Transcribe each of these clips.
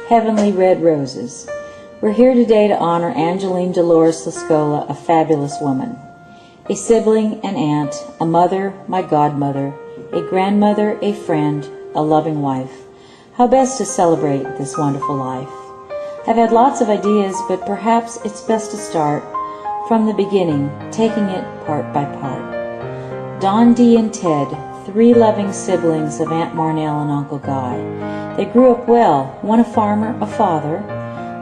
Heavenly Red Roses. We're here today to honor Angeline Dolores Lascola, a fabulous woman, a sibling, an aunt, a mother, my godmother, a grandmother, a friend, a loving wife. How best to celebrate this wonderful life? I've had lots of ideas, but perhaps it's best to start from the beginning, taking it part by part. Don, Dee, and Ted, 3 loving siblings of Aunt Marnell and Uncle Guy. They grew up well, one a farmer, a father,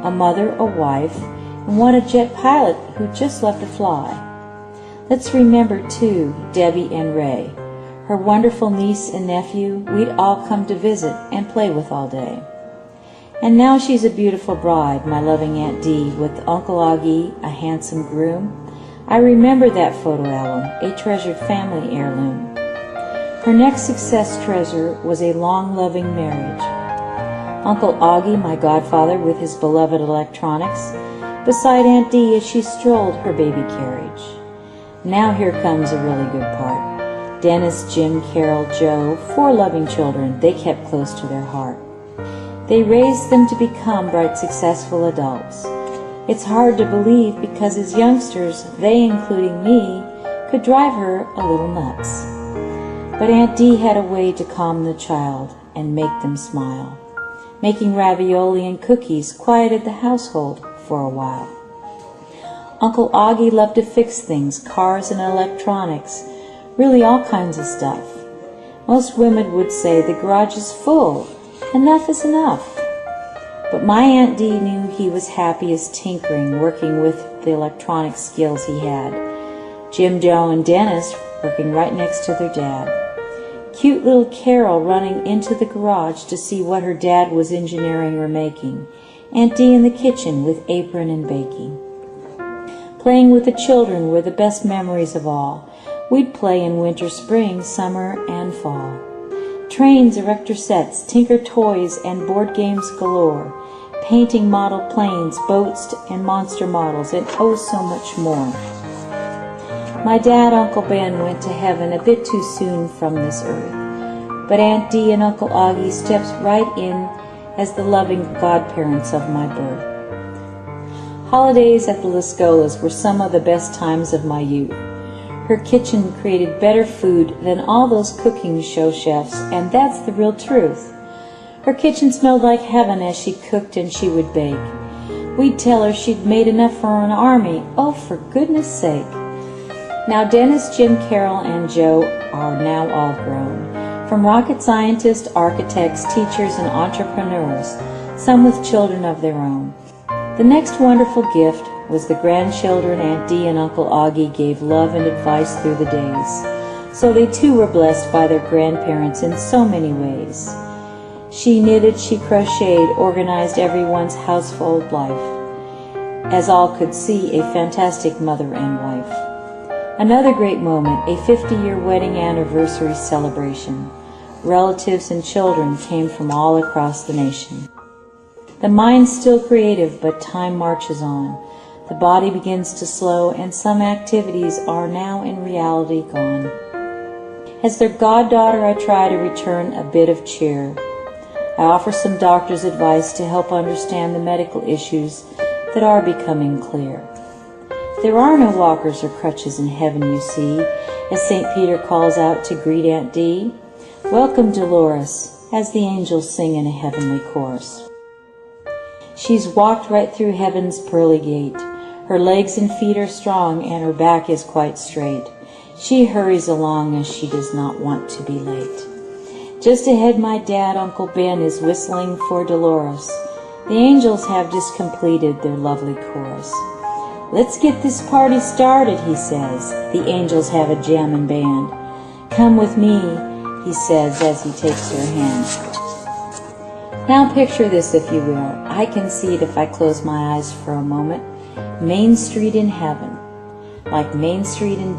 a mother, a wife, and one a jet pilot who just loved to fly. Let's remember, too, Debbie and Ray, her wonderful niece and nephew we'd all come to visit and play with all day. And now she's a beautiful bride, my loving Aunt Dee, with Uncle Augie, a handsome groom. I remember that photo album, a treasured family heirloom. Her next success treasure was a long-loving marriage. Uncle Augie, my godfather, with his beloved electronics, beside Aunt Dee as she strolled her baby carriage. Now here comes a really good part. Dennis, Jim, Carol, Joe, 4 loving children they kept close to their heart. They raised them to become bright, successful adults. It's hard to believe because as youngsters, they, including me, could drive her a little nuts. But Aunt Dee had a way to calm the child and make them smile. Making ravioli and cookies quieted the household for a while. Uncle Augie loved to fix things, cars and electronics, really all kinds of stuff. Most women would say the garage is full. Enough is enough. But my Aunt Dee knew he was happiest tinkering, working with the electronic skills he had. Jim, Joe, and Dennis working right next to their dad. Cute little Carol running into the garage to see what her dad was engineering or making. Aunt Dee in the kitchen with apron and baking. Playing with the children were the best memories of all. We'd play in winter, spring, summer, and fall. Trains, erector sets, tinker toys, and board games galore, painting model planes, boats, and monster models, and oh so much more. My dad, Uncle Ben, went to heaven a bit too soon from this earth, but Aunt Dee and Uncle Augie stepped right in as the loving godparents of my birth. Holidays at the Lascolas were some of the best times of my youth. Her kitchen created better food than all those cooking show chefs, and that's the real truth. Her kitchen smelled like heaven as she cooked and she would bake. We'd tell her she'd made enough for an army. Oh, for goodness sake. Now Dennis, Jim, Carol, and Joe are now all grown. From rocket scientists, architects, teachers, and entrepreneurs, some with children of their own. The next wonderful gift was the grandchildren Aunt Dee and Uncle Augie gave love and advice through the days. So they too were blessed by their grandparents in so many ways. She knitted, she crocheted, organized everyone's household life. As all could see, a fantastic mother and wife. Another great moment, a 50-year wedding anniversary celebration. Relatives and children came from all across the nation. The mind's still creative, but time marches on. The body begins to slow, and some activities are now in reality gone. As their goddaughter, I try to return a bit of cheer. I offer some doctor's advice to help understand the medical issues that are becoming clear. There are no walkers or crutches in heaven, you see, as St. Peter calls out to greet Aunt Dee. Welcome, Dolores, as the angels sing in a heavenly chorus. She's walked right through heaven's pearly gate. Her legs and feet are strong, and her back is quite straight. She hurries along as she does not want to be late. Just ahead, my dad, Uncle Ben, is whistling for Dolores. The angels have just completed their lovely chorus. Let's get this party started, he says. The angels have a jamming band. Come with me, he says as he takes her hand. Now picture this, if you will. I can see it if I close my eyes for a moment. Main Street in heaven, like Main Street in